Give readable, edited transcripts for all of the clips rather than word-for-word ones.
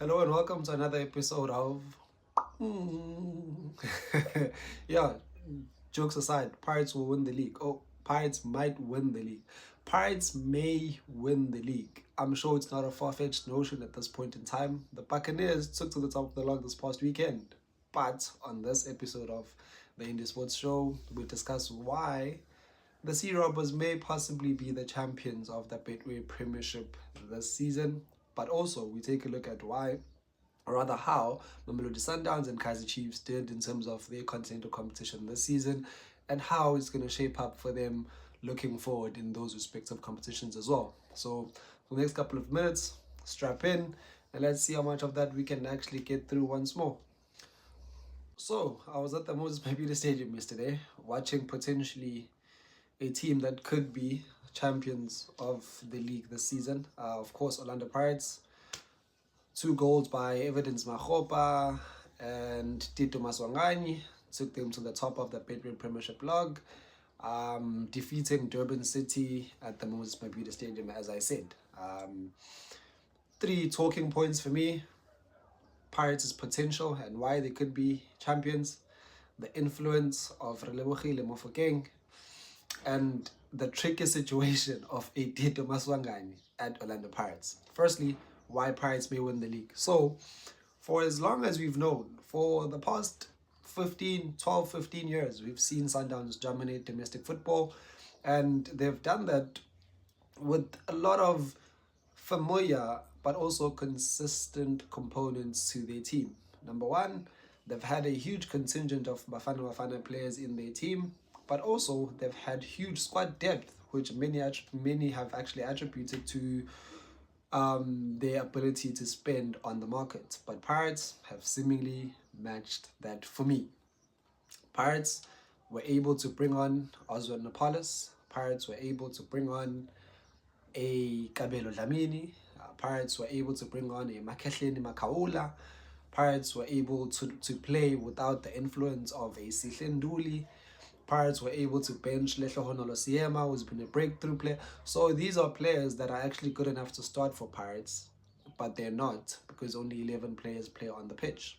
Hello and welcome to another episode of yeah, jokes aside, Pirates will win the league. Oh, Pirates might win the league. Pirates may win the league. I'm sure it's not a far-fetched notion at this point in time. The Buccaneers took to the top of the log this past weekend. But on this episode of the Indie Sports Show, we discuss why the Sea Robbers may possibly be the champions of the Betway Premiership this season. But also, we take a look at why, or rather how, Mamelodi Sundowns and Kaizer Chiefs did in terms of their continental competition this season, and how it's going to shape up for them looking forward in those respective competitions as well. So for the next couple of minutes, strap in and let's see how much of that we can actually get through once more. So I was at the Moses Mabhida Stadium yesterday watching potentially a team that could be champions of the league this season. Of course, Orlando Pirates. 2 goals by Evidence Makgopa and Tito Maswanganyi took them to the top of the Betway Premiership log, defeating Durban City at the Moses Mabhida Stadium, as I said. 3 talking points for me: Pirates' potential and why they could be champions, the influence of Relebohile Mofokeng, and the tricky situation of a Tito Maswanganyi at Orlando Pirates. Firstly, why Pirates may win the league. So, for as long as we've known, for the past 15 years, we've seen Sundowns dominate domestic football, and they've done that with a lot of familiar but also consistent components to their team. Number one, they've had a huge contingent of Bafana players in their team, but also they've had huge squad depth, which many have actually attributed to their ability to spend on the market. But Pirates have seemingly matched that for me. Pirates were able to bring on Oswald Napolis. Pirates were able to bring on a Kabelo Dlamini. Pirates were able to bring on a Makehleni Makaula. Pirates were able to play without the influence of a Sihlenduli. Pirates were able to bench Lehlohonolo Siema, who's been a breakthrough player. So these are players that are actually good enough to start for Pirates, but they're not, because only 11 players play on the pitch,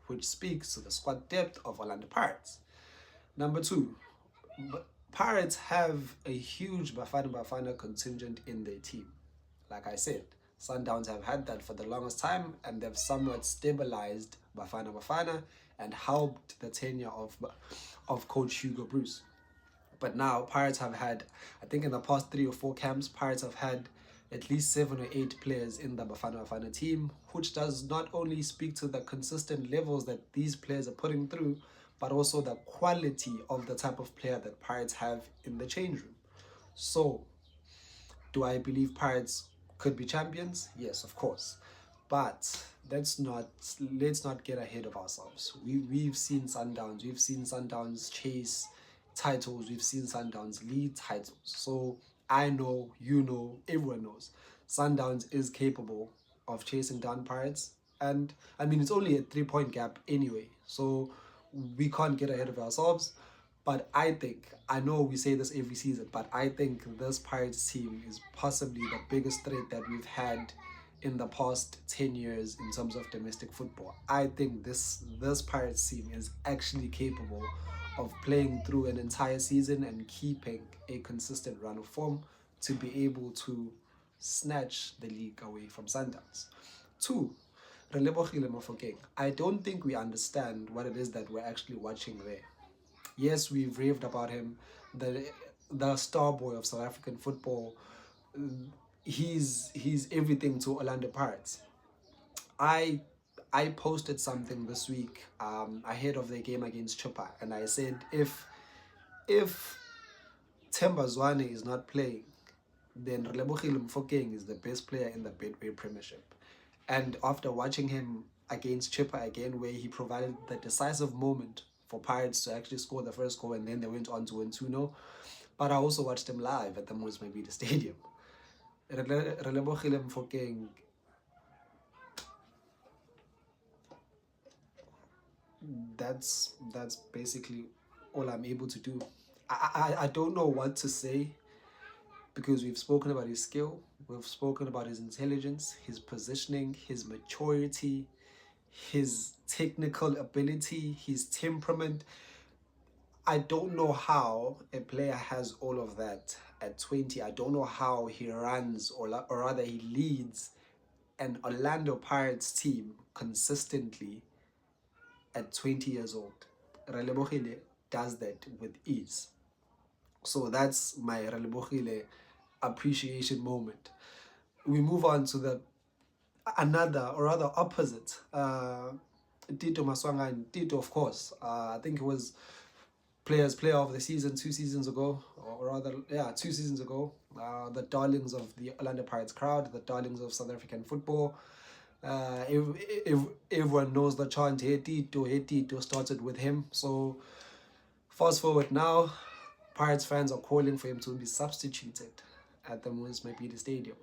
which speaks to the squad depth of Orlando Pirates. Number 2, Pirates have a huge Bafana contingent in their team. Like I said, Sundowns have had that for the longest time, and they've somewhat stabilized Bafana and helped the tenure of Coach Hugo Bruce. But now Pirates have had, I think in the past 3 or 4 camps, Pirates have had at least 7 or 8 players in the Bafana team, which does not only speak to the consistent levels that these players are putting through, but also the quality of the type of player that Pirates have in the change room. So, do I believe Pirates could be champions? Yes, of course. But let's not get ahead of ourselves. We've seen Sundowns chase titles. We've seen Sundowns lead titles. So I know, you know, everyone knows Sundowns is capable of chasing down Pirates. And I mean, it's only a 3-point gap anyway. So we can't get ahead of ourselves. But I know we say this every season, but I think this Pirates team is possibly the biggest threat that we've had in the past 10 years in terms of domestic football. I think this Pirates team is actually capable of playing through an entire season and keeping a consistent run of form to be able to snatch the league away from Sundowns. 2, Relebohile Mofokeng. I don't think we understand what it is that we're actually watching there. Yes, we've raved about him, the star boy of South African football. He's everything to Orlando Pirates. I posted something this week ahead of the game against Chippa, and I said if Themba Zwane is not playing, then Relebohile Mofokeng is the best player in the Betway Premiership. And after watching him against Chippa again, where he provided the decisive moment for Pirates to actually score the first goal, and then they went on to win 2-0. But I also watched him live at the Moses Mabhida Stadium. Relebohile Mofokeng, that's basically all I'm able to do. I don't know what to say, because we've spoken about his skill, we've spoken about his intelligence, his positioning, his maturity, his technical ability, his temperament. I don't know how a player has all of that at 20. I don't know how he runs, or rather he leads an Orlando Pirates team consistently at 20 years old. Relebohile does that with ease. So that's my Relebohile appreciation moment. We move on to the another, or rather opposite, Tito Maswangan. Tito, of course, I think it was player of the season 2 seasons ago, or rather, yeah, 2 seasons ago. The darlings of the Orlando Pirates crowd, the darlings of South African football. If everyone knows the chant, Hey Tito started with him. So fast forward now, Pirates fans are calling for him to be substituted at the Mamelodi Stadium.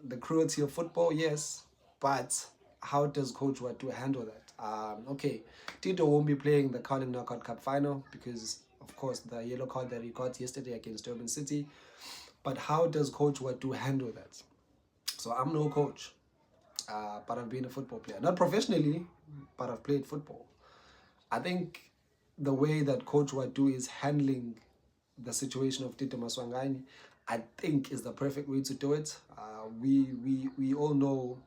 The cruelty of football, yes, but how does Coach Watu handle that? Okay, Tito won't be playing the Carling Knockout Cup final because, of course, the yellow card that he got yesterday against Durban City. But how does Coach Watu handle that? So I'm no coach, but I've been a football player. Not professionally, but I've played football. I think the way that Coach Watu is handling the situation of Tito Maswanganyi, I think is the perfect way to do it. We all know,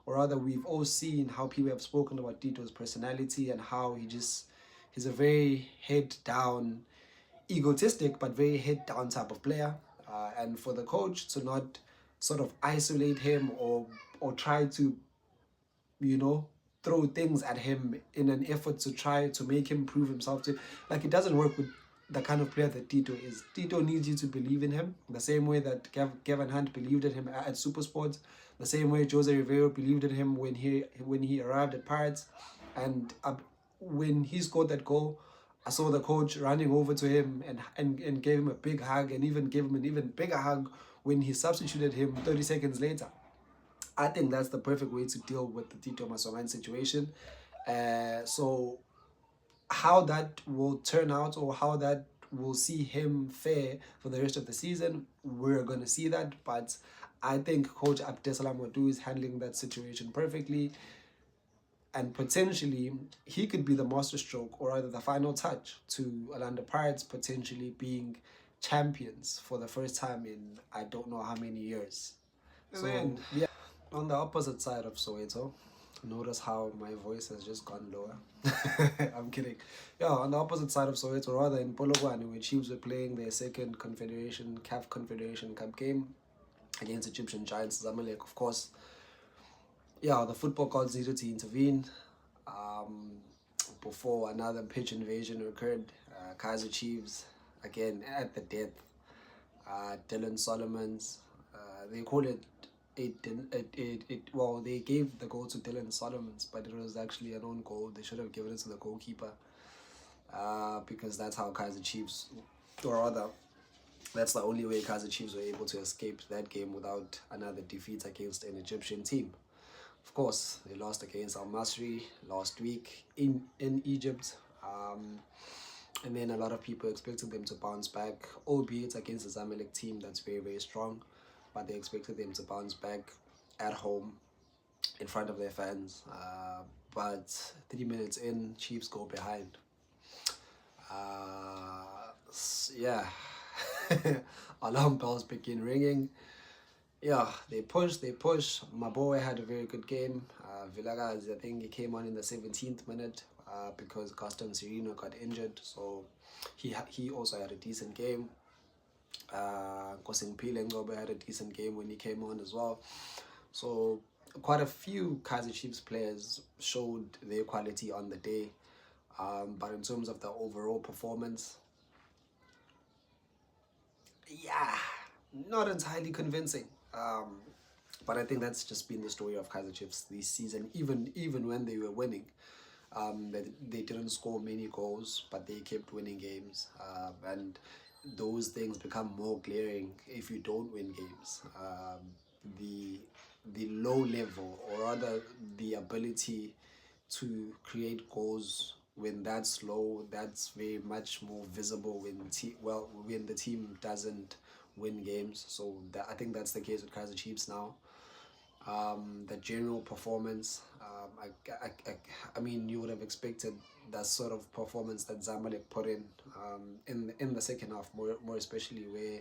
or rather we've all seen how people have spoken about Tito's personality and how he's a very head down, egotistic but very head down type of player. And for the coach to not sort of isolate him or try to, throw things at him in an effort to try to make him prove himself to, like, it doesn't work with the kind of player that Tito is. Tito needs you to believe in him the same way that Kevin Hunt believed in him at Supersports, the same way Jose Rivero believed in him when he arrived at Pirates. And when he scored that goal, I saw the coach running over to him and gave him a big hug, and even gave him an even bigger hug when he substituted him 30 seconds later. I think that's the perfect way to deal with the Tito Maswangan situation. So how that will turn out, or how that will see him fare for the rest of the season, we're going to see that. But I think Coach Abdesalam Wadu is handling that situation perfectly. And potentially, he could be the masterstroke, or either the final touch to Orlando Pirates potentially being champions for the first time in I don't know how many years. So, yeah, on the opposite side of Soweto, notice how my voice has just gone lower. I'm kidding. Yeah, on the opposite side of Soweto, rather in Polokwane, where Chiefs were playing their second CAF Confederation Cup game against Egyptian giants Zamalek, of course. Yeah, the football gods needed to intervene before another pitch invasion occurred. Kaizer Chiefs, again, at the death. Dylan Solomon's, they call it, well, they gave the goal to Dylan Solomons, but it was actually an own goal. They should have given it to the goalkeeper, because that's how Kaizer Chiefs, or rather, that's the only way Kaizer Chiefs were able to escape that game without another defeat against an Egyptian team. Of course, they lost against Al Masry last week in Egypt. And then a lot of people expected them to bounce back, albeit against the Zamalek team that's very, very strong. But they expected them to bounce back at home in front of their fans. But 3 minutes in, Chiefs go behind. Yeah. Alarm bells begin ringing. Yeah, they push. My boy had a very good game. Villagaz, I think he came on in the 17th minute because Gaston Sirino got injured. So he also had a decent game. Kosing Ngobe had a decent game when he came on as well. So quite a few Kaizer Chiefs players showed their quality on the day. But in terms of the overall performance, yeah, not entirely convincing. But I think that's just been the story of Kaizer Chiefs this season. Even when they were winning, they didn't score many goals, but they kept winning games. And those things become more glaring if you don't win games. The low level, or rather the ability to create goals when that's low, that's very much more visible when the team doesn't win games. So I think that's the case with Kaizer Chiefs now. The general performance, I mean, you would have expected that sort of performance that Zamalek put in the second half, more especially where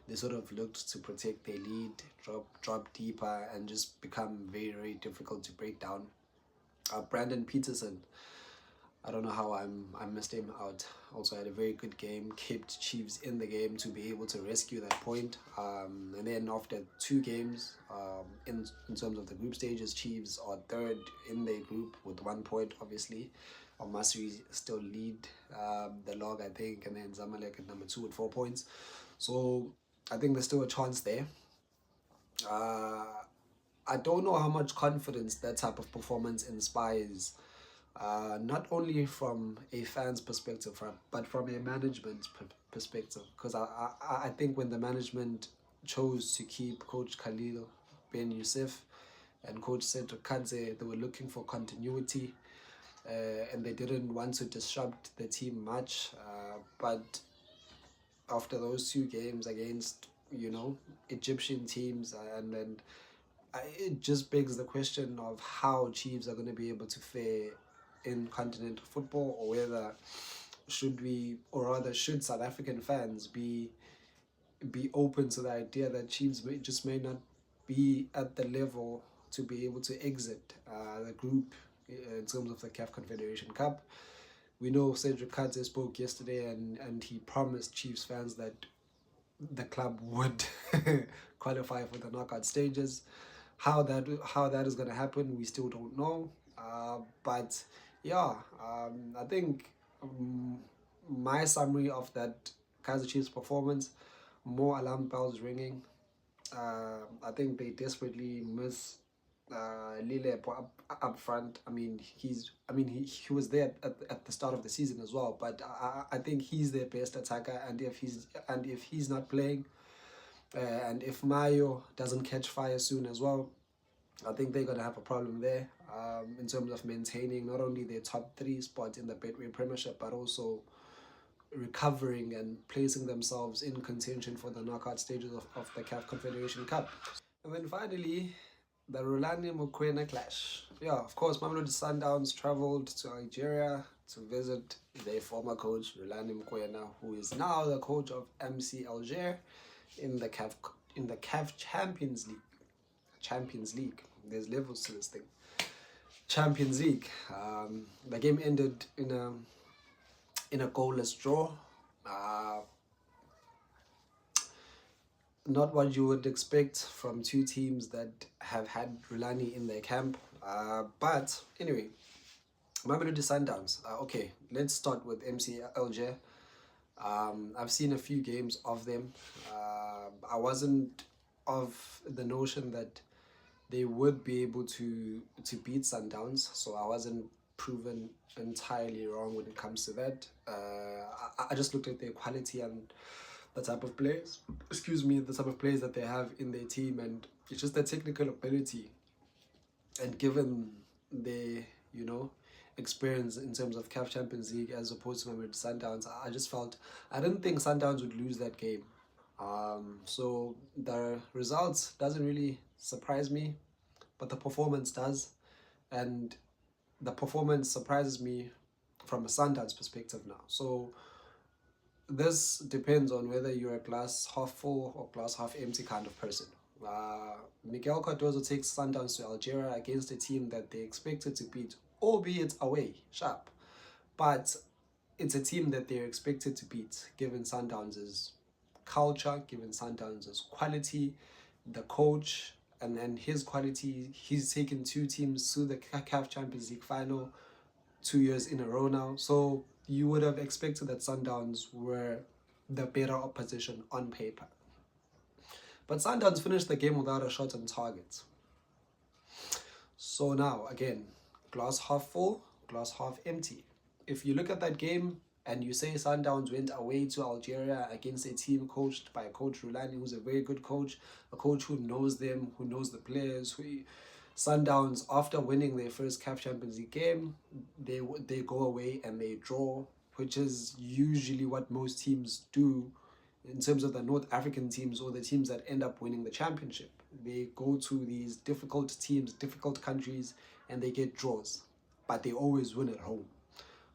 they sort of looked to protect their lead, drop deeper, and just become very, very difficult to break down. Brandon Peterson, I don't know how I missed him out. Also had a very good game, kept Chiefs in the game to be able to rescue that point. And then after 2 games, in terms of the group stages, Chiefs are third in their group with 1 point, obviously. Masri still lead the log, I think, and then Zamalek at number 2 with 4 points. So I think there's still a chance there. I don't know how much confidence that type of performance inspires, not only from a fan's perspective, but from a management perspective. Because I think when the management chose to keep Coach Khalil Ben Youssef and Coach Cedric Kadze, they were looking for continuity, and they didn't want to disrupt the team much. But after those 2 games against, Egyptian teams, and then it just begs the question of how Chiefs are going to be able to fare in continental football, or whether should South African fans be open to the idea that Chiefs may not be at the level to be able to exit the group in terms of the CAF Confederation Cup. We know Cedric Kadze spoke yesterday, and he promised Chiefs fans that the club would qualify for the knockout stages. How that is going to happen, we still don't know. But yeah, I think my summary of that Kaizer Chiefs performance, more alarm bells ringing. I think they desperately miss Lelepo up front. I mean, he was there at the start of the season as well, but I think he's their best attacker, and if he's not playing, and if Mayo doesn't catch fire soon as well, I think they're going to have a problem there, in terms of maintaining not only their top 3 spots in the Betway Premiership, but also recovering and placing themselves in contention for the knockout stages of the CAF Confederation Cup. And then finally, the Rulani Mokwena clash. Yeah, of course, Mamelodi Sundowns travelled to Algeria to visit their former coach, Rulani Mokwena, who is now the coach of MC Alger in the CAF Champions League. There's levels to this thing. Champions League. The game ended in a goalless draw. Not what you would expect from 2 teams that have had Rulani in their camp. But anyway, Mamelodi Sundowns. Okay, let's start with MC Alger. I've seen a few games of them. I wasn't of the notion that they would be able to beat Sundowns, so I wasn't proven entirely wrong when it comes to that. I just looked at their quality and the type of players, the type of players that they have in their team, and it's just their technical ability. And given their, experience in terms of CAF Champions League as opposed to Mamelodi Sundowns, I didn't think Sundowns would lose that game. So the results doesn't really surprise me, but the performance does, and the performance surprises me from a Sundowns perspective now. So this depends on whether you're a glass half full or glass half empty kind of person. Miguel Cardozo takes Sundowns to Algeria against a team that they expected to beat, albeit away, sharp. But it's a team that they're expected to beat, given Sundowns' culture, given Sundowns' quality, the coach, and his quality. He's taken 2 teams to the CAF Champions League final 2 years in a row now. So you would have expected that Sundowns were the better opposition on paper. But Sundowns finished the game without a shot on target. So now, again, glass half full, glass half empty. If you look at that game and you say Sundowns went away to Algeria against a team coached by Coach Rulani, who's a very good coach, a coach who knows them, who knows the players, Sundowns, after winning their first CAF Champions League game, they go away and they draw, which is usually what most teams do in terms of the North African teams or the teams that end up winning the championship. They go to these difficult teams, difficult countries, and they get draws, but they always win at home.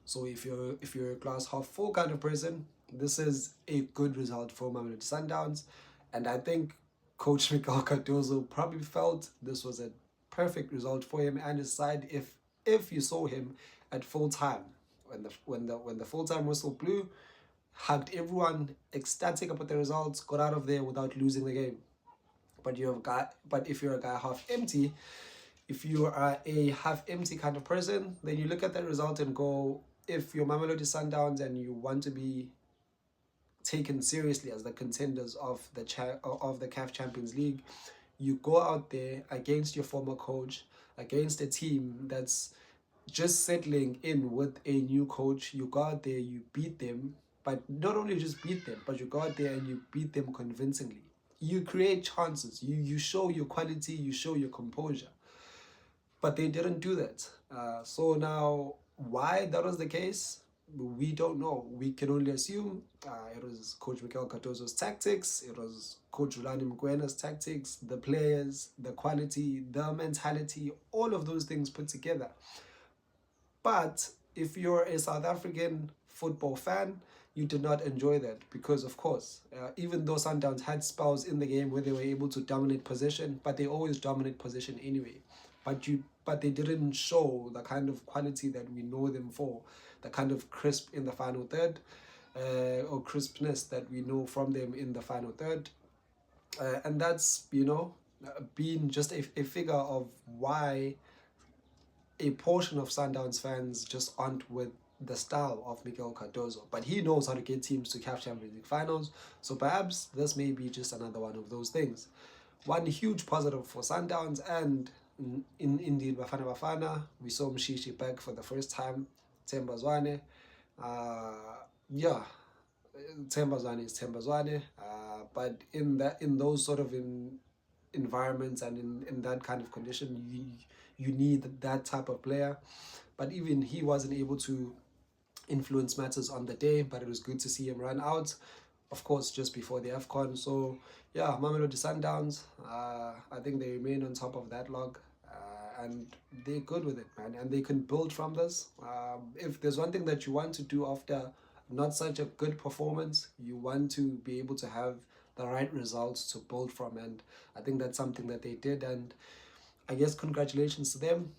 So if you're a glass half full kind of person, this is a good result for Mamelodi Sundowns, and I think Coach Miguel Cardozo probably felt this was a perfect result for him and his side. If you saw him at full time, when the full time whistle blew, hugged everyone, ecstatic about the results, got out of there without losing the game. But if you're a guy half empty, if you are a half empty kind of person, then you look at that result and go, if you're Mamelodi Sundowns and you want to be taken seriously as the contenders of the CAF Champions League, you go out there against your former coach, against a team that's just settling in with a new coach. You go out there, you beat them, but not only just beat them, but you go out there and you beat them convincingly. You create chances, you show your quality, you show your composure. But they didn't do that. So now, why that was the case, we don't know. We can only assume it was Coach Miguel Cardozo's tactics, it was Coach Rulani Mokwena's tactics, the players, the quality, the mentality, all of those things put together. But if you're a South African football fan, you did not enjoy that because, of course, even though Sundowns had spells in the game where they were able to dominate possession, but they always dominate possession anyway. But they didn't show the kind of quality that we know them for, the kind of crisp in the final third, or crispness that we know from them in the final third. And that's, been just a figure of why a portion of Sundowns fans just aren't with the style of Miguel Cardozo. But he knows how to get teams to CAF Champions League finals, so perhaps this may be just another one of those things. One huge positive for Sundowns, and indeed Bafana Bafana, we saw Mshishi back for the first time. Thembazwane, Thembazwane is Thembazwane, but in those sort of environments and in that kind of condition, you need that type of player. But even he wasn't able to influence matters on the day, but it was good to see him run out, of course, just before the AFCON. So yeah, Mamelodi Sundowns, I think they remain on top of that log, and they're good with it, man, and they can build from this. If there's one thing that you want to do after not such a good performance, you want to be able to have the right results to build from, and I think that's something that they did, and I guess congratulations to them.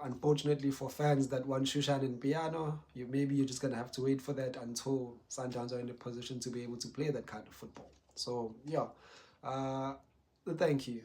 Unfortunately for fans that want Shushan and Piano, you're just gonna have to wait for that until Sundowns are in a position to be able to play that kind of football. So yeah, thank you.